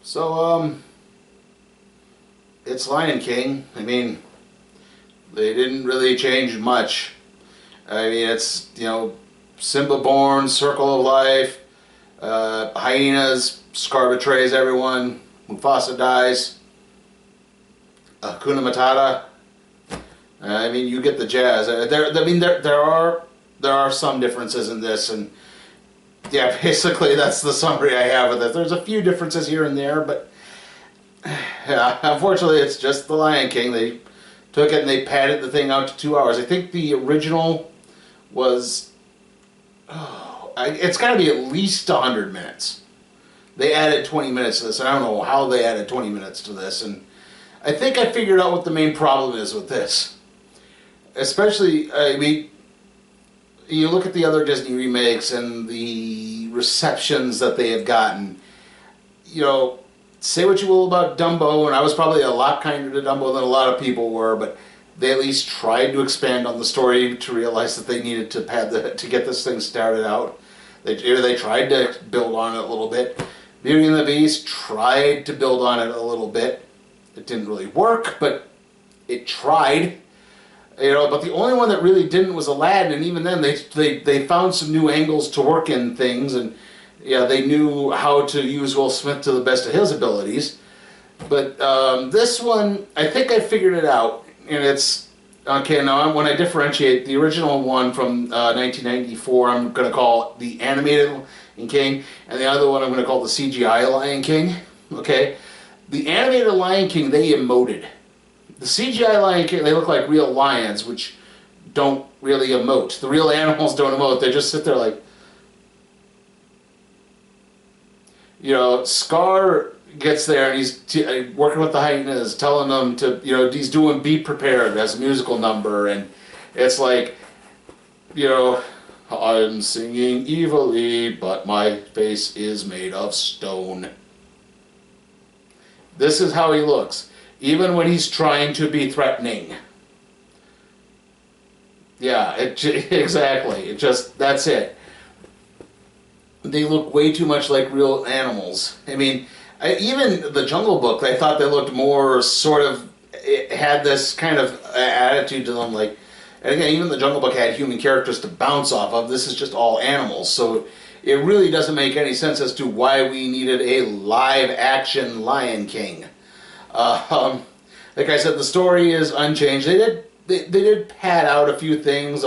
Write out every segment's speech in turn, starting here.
So, it's Lion King. I mean, they didn't really change much. I mean, it's, Simba born, circle of life, hyenas, Scar betrays everyone, Mufasa dies, Hakuna Matata. I mean, you get the jazz. There are some differences in this, and yeah, basically that's the summary I have of this. There's a few differences here and there, but yeah, unfortunately it's just The Lion King. They took it and they padded the thing out to 2 hours. I think the original was, it's got to be at least 100 minutes. They added 20 minutes to this, and I don't know how they added 20 minutes to this, and I think I figured out what the main problem is with this. Especially, I mean, you look at the other Disney remakes and the receptions that they have gotten. Say what you will about Dumbo, and I was probably a lot kinder to Dumbo than a lot of people were, but they at least tried to expand on the story to realize that they needed to to get this thing started out. They tried to build on it a little bit. Beauty and the Beast tried to build on it a little bit. It didn't really work, but it tried. But the only one that really didn't was Aladdin, and even then they found some new angles to work in things, and yeah, they knew how to use Will Smith to the best of his abilities. But this one, I think I figured it out, and it's okay. Now, when I differentiate the original one from 1994, I'm going to call the animated Lion King, and the other one I'm going to call the CGI Lion King. Okay, the animated Lion King, they emoted. The CGI Lion King, they look like real lions, which don't really emote. The real animals don't emote. They just sit there like, Scar gets there and he's working with the hyenas, telling them to, he's doing Be Prepared as a musical number, and it's like, I'm singing evilly, but my face is made of stone. This is how he looks, even when he's trying to be threatening. Yeah, exactly. That's it. They look way too much like real animals. I mean, even the Jungle Book, I thought they looked more had this kind of attitude to them. Like, and again, even the Jungle Book had human characters to bounce off of. This is just all animals. So it really doesn't make any sense as to why we needed a live-action Lion King. Like I said, the story is unchanged. They did pad out a few things.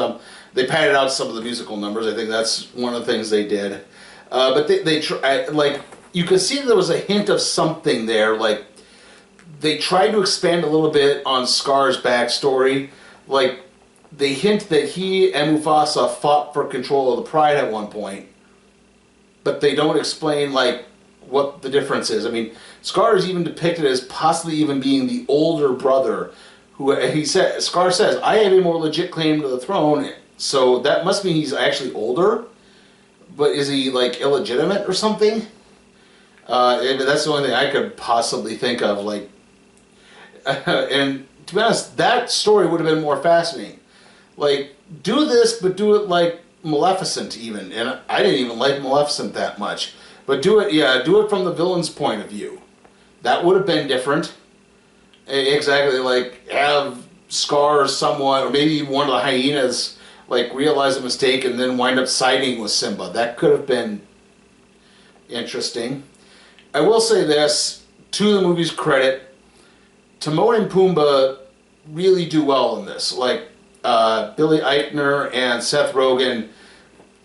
They padded out some of the musical numbers. I think that's one of the things they did. But they like, you could see there was a hint of something there. Like, they tried to expand a little bit on Scar's backstory. Like, they hint that he and Mufasa fought for control of the Pride at one point, but they don't explain, like, what the difference is. I mean, Scar is even depicted as possibly even being the older brother, who Scar says, I have a more legit claim to the throne, so that must mean he's actually older. But is he, like, illegitimate or something? That's the only thing I could possibly think of. Like, and to be honest, that story would have been more fascinating. Like, do this, but do it like Maleficent even. And I didn't even like Maleficent that much. But do it from the villain's point of view. That would have been different. Exactly, like, have Scar or someone, or maybe one of the hyenas, like, realize a mistake and then wind up siding with Simba. That could have been interesting. I will say this, to the movie's credit, Timon and Pumbaa really do well in this. Like, Billy Eichner and Seth Rogen,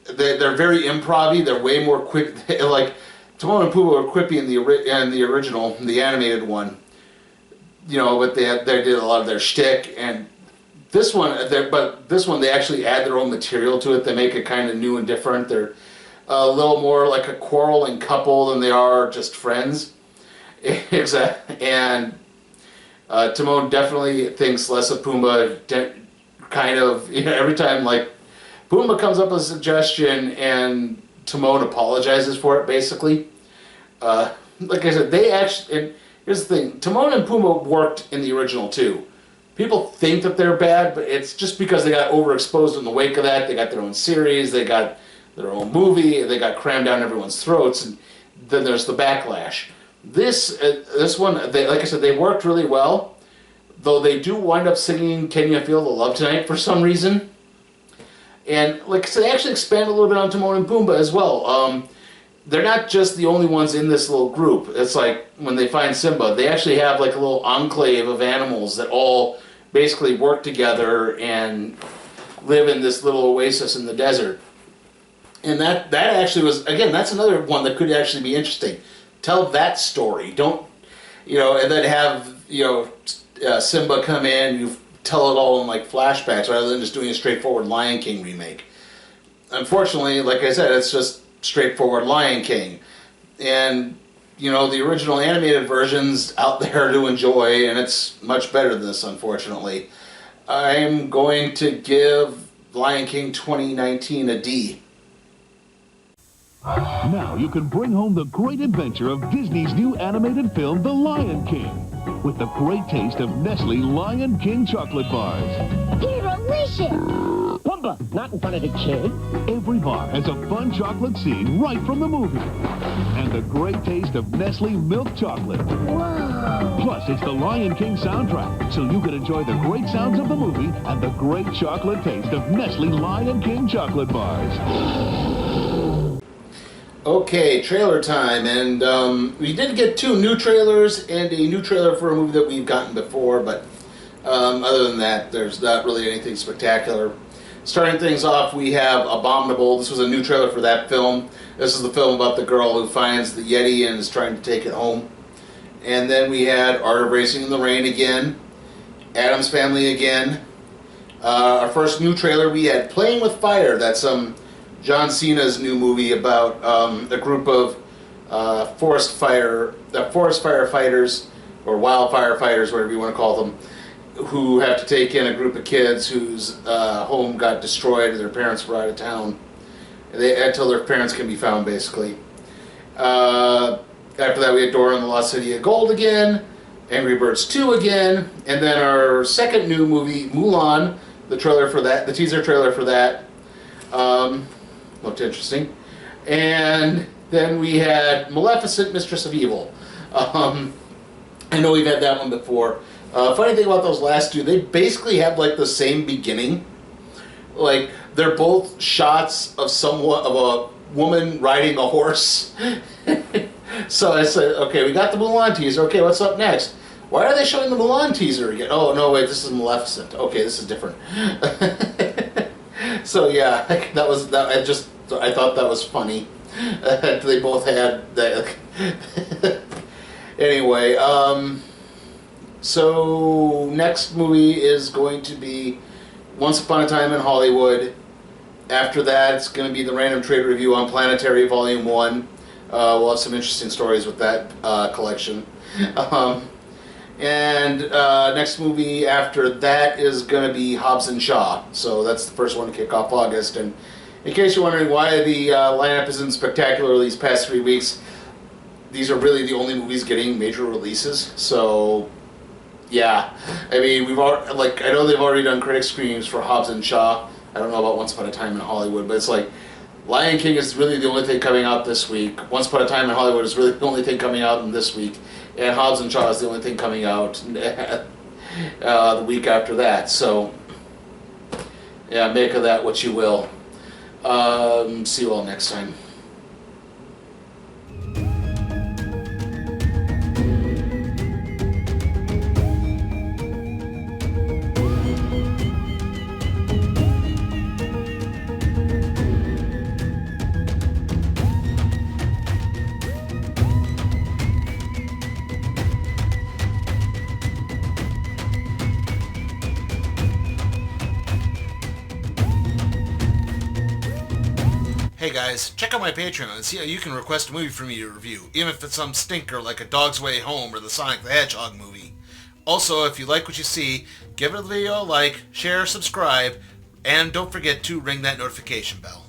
they're very improv-y. They're way more quick. Like, Timon and Pumbaa were quippy in the original, the animated one. But they did a lot of their shtick, and this one, they actually add their own material to it. They make it kind of new and different. They're a little more like a quarreling couple than they are just friends. Exactly. And Timon definitely thinks less of Pumbaa. Kind of, every time, like, Pumbaa comes up with a suggestion and Timon apologizes for it, basically. Like I said, they actually, and here's the thing, Timon and Pumbaa worked in the original too. People think that they're bad, but it's just because they got overexposed in the wake of that. They got their own series, they got their own movie, they got crammed down everyone's throats, and then there's the backlash. This one, like I said, they worked really well. Though they do wind up singing "Can You Feel the Love Tonight" for some reason. And like I said, they actually expand a little bit on Timon and Pumbaa as well. They're not just the only ones in this little group. It's like when they find Simba, they actually have like a little enclave of animals that all basically work together and live in this little oasis in the desert. And that actually was, again, that's another one that could actually be interesting. Tell that story. Don't, and then have, Simba come in, you tell it all in like flashbacks rather than just doing a straightforward Lion King remake. Unfortunately, like I said, it's just straightforward Lion King. And, the original animated version's out there to enjoy, and it's much better than this, unfortunately. I'm going to give Lion King 2019 a D. Now you can bring home the great adventure of Disney's new animated film, The Lion King, with the great taste of Nestle Lion King chocolate bars. They're delicious! Pumbaa, not in front of the kid. Every bar has a fun chocolate scene right from the movie. And the great taste of Nestle milk chocolate. Whoa! Plus, it's the Lion King soundtrack, so you can enjoy the great sounds of the movie and the great chocolate taste of Nestle Lion King chocolate bars. Okay, trailer time, and we did get 2 new trailers and a new trailer for a movie that we've gotten before, but other than that, there's not really anything spectacular. Starting things off, we have Abominable. This was a new trailer for that film. This is the film about the girl who finds the Yeti and is trying to take it home. And then we had Art of Racing in the Rain again, Addams Family again. Our first new trailer, we had Playing with Fire. That's John Cena's new movie about a group of forest firefighters, or wildfire fighters, whatever you want to call them, who have to take in a group of kids whose home got destroyed. Their parents were out of town. Until their parents can be found, basically. After that, we had Dora and the Lost City of Gold again, Angry Birds 2 again, and then our second new movie, Mulan. The teaser trailer for that. Looked interesting. And then we had Maleficent, Mistress of Evil. I know we've had that one before. Funny thing about those last 2, they basically have like the same beginning. Like, they're both shots of a woman riding a horse. So I said, okay, we got the Mulan teaser. Okay, what's up next? Why are they showing the Mulan teaser again? Oh, no, wait, this is Maleficent. Okay, this is different. So yeah, that was that. I thought that was funny. They both had that. Anyway, so next movie is going to be Once Upon a Time in Hollywood. After that, it's going to be the Random Trade Review on Planetary Volume 1. We'll have some interesting stories with that collection. And next movie after that is going to be Hobbs and Shaw. So that's the first one to kick off August. And in case you're wondering why the lineup isn't spectacular these past 3 weeks, these are really the only movies getting major releases. So, yeah. I mean, I know they've already done critic screenings for Hobbs and Shaw. I don't know about Once Upon a Time in Hollywood, but it's like Lion King is really the only thing coming out this week. Once Upon a Time in Hollywood is really the only thing coming out in this week. And Hobbs and Shaw is the only thing coming out the week after that. So, yeah, make of that what you will. See you all next time. Hey guys, check out my Patreon and see how you can request a movie for me to review, even if it's some stinker like A Dog's Way Home or the Sonic the Hedgehog movie. Also, if you like what you see, give the video a like, share, subscribe, and don't forget to ring that notification bell.